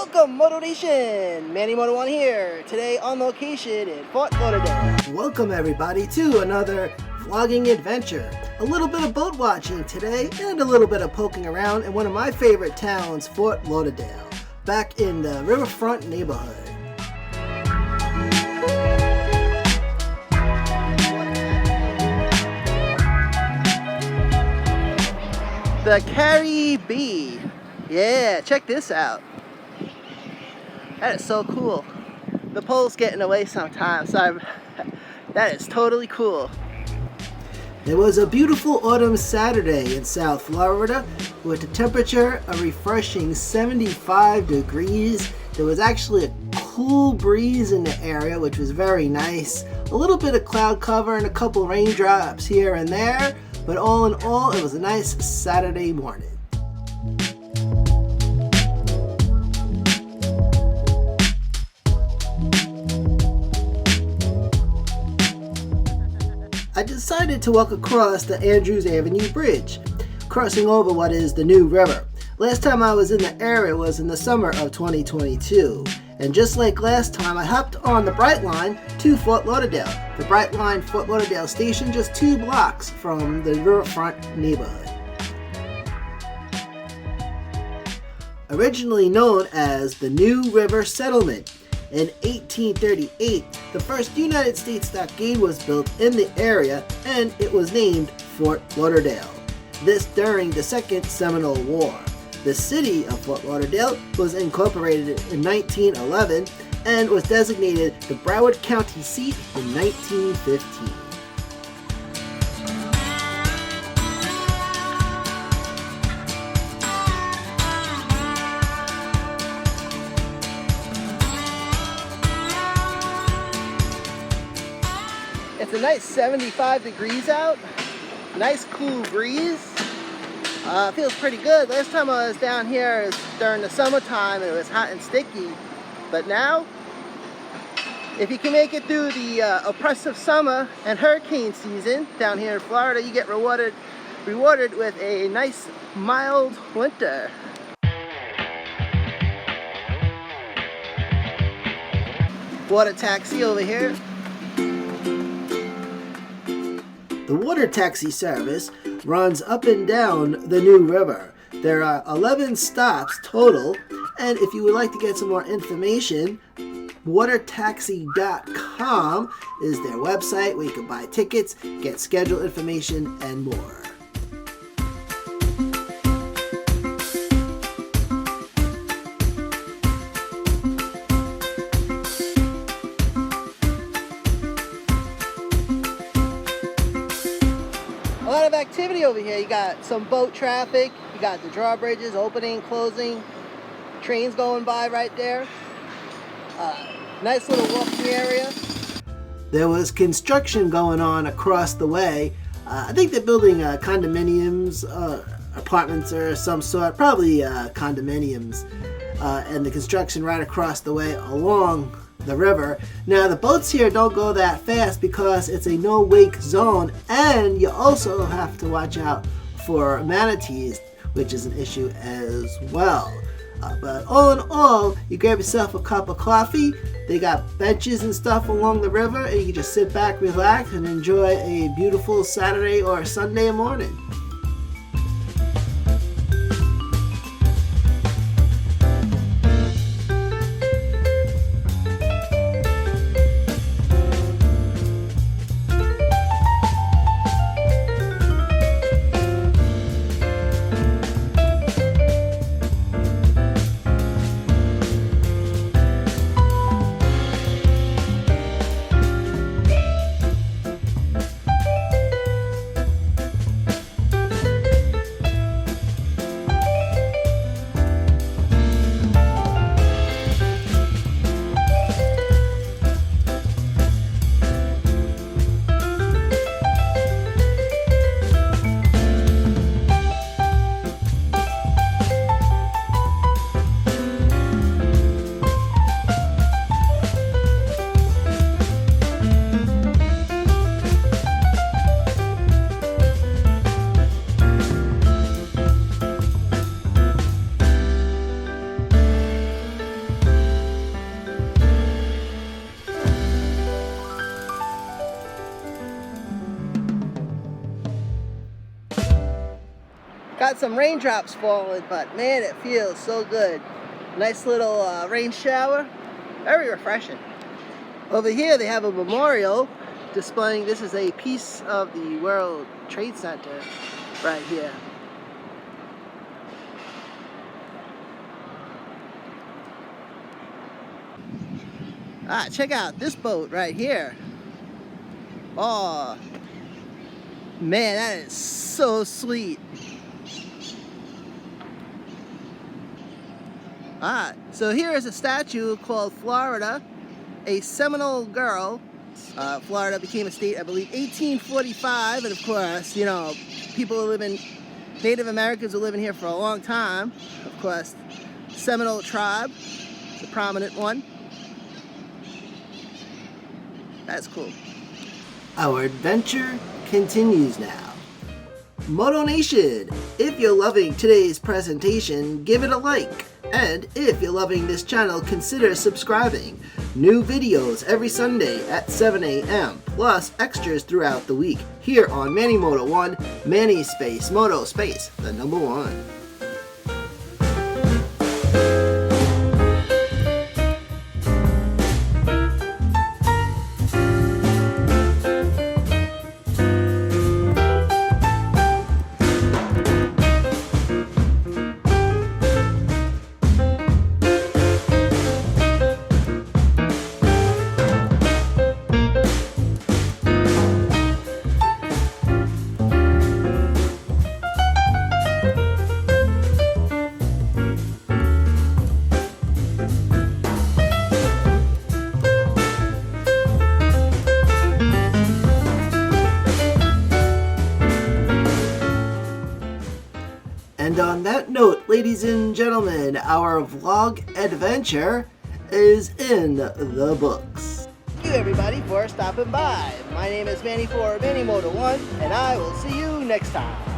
Welcome, Moto Nation! Manny Moto One here, today on location in Fort Lauderdale. Welcome everybody to another vlogging adventure. A little bit of boat watching today and a little bit of poking around in one of my favorite towns, Fort Lauderdale, back in the Riverfront Neighborhood. The Carrie Bee. Yeah, check this out. That is so cool. The pole's getting away sometimes, so that is totally cool. It was a beautiful autumn Saturday in South Florida with the temperature a refreshing 75 degrees. There was actually a cool breeze in the area, which was very nice. A little bit of cloud cover and a couple raindrops here and there, but all in all, it was a nice Saturday morning. I decided to walk across the Andrews Avenue Bridge, crossing over what is the new river. Last time I was in the area was in the summer of 2022, and just like last time I hopped on the Bright Line to Fort Lauderdale. The Bright Line Fort Lauderdale station just 2 blocks from the Riverfront neighborhood. Originally known as the New River Settlement, in 1838, the first United States stockade was built in the area and it was named Fort Lauderdale. This during the Second Seminole War. The city of Fort Lauderdale was incorporated in 1911 and was designated the Broward County seat in 1915. It's a nice 75 degrees out, nice cool breeze, feels pretty good. Last time I was down here is during the summertime and it was hot and sticky, but now, if you can make it through the oppressive summer and hurricane season down here in Florida, you get rewarded with a nice mild winter. Water taxi over here. The water taxi service runs up and down the New River. There are 11 stops total, and if you would like to get some more information, watertaxi.com is their website where you can buy tickets, get schedule information, and more. A lot of activity over here. You got some boat traffic, you got the drawbridges opening, closing, trains going by right there. Nice little walking area. There was construction going on across the way. I think they're building condominiums, apartments or some sort, probably condominiums, and the construction right across the way along the river. Now the boats here don't go that fast because it's a no wake zone, and you also have to watch out for manatees, which is an issue as well. But all in all, you grab yourself a cup of coffee. They got benches and stuff along the river, and you can just sit back, relax, and enjoy a beautiful Saturday or Sunday morning. Got some raindrops falling, but man, it feels so good. Nice little rain shower. Very refreshing. Over here they have a memorial displaying, this is a piece of the World Trade Center right here. Check out this boat right here. Oh, man, that is so sweet. So here is a statue called Florida, a Seminole girl. Florida became a state, I believe, 1845, and of course, you know, people who live in, Native Americans who live in here for a long time. Of course, Seminole tribe, the prominent one. That's cool. Our adventure continues now. Moto Nation, if you're loving today's presentation, give it a like. And if you're loving this channel, consider subscribing. New videos every Sunday at 7 a.m. plus extras throughout the week here on Manny Moto 1, Manny Space Moto Space, the number one. And on that note, ladies and gentlemen, our vlog adventure is in the books. Thank you everybody for stopping by. My name is Manny for Manny Moto 1, and I will see you next time.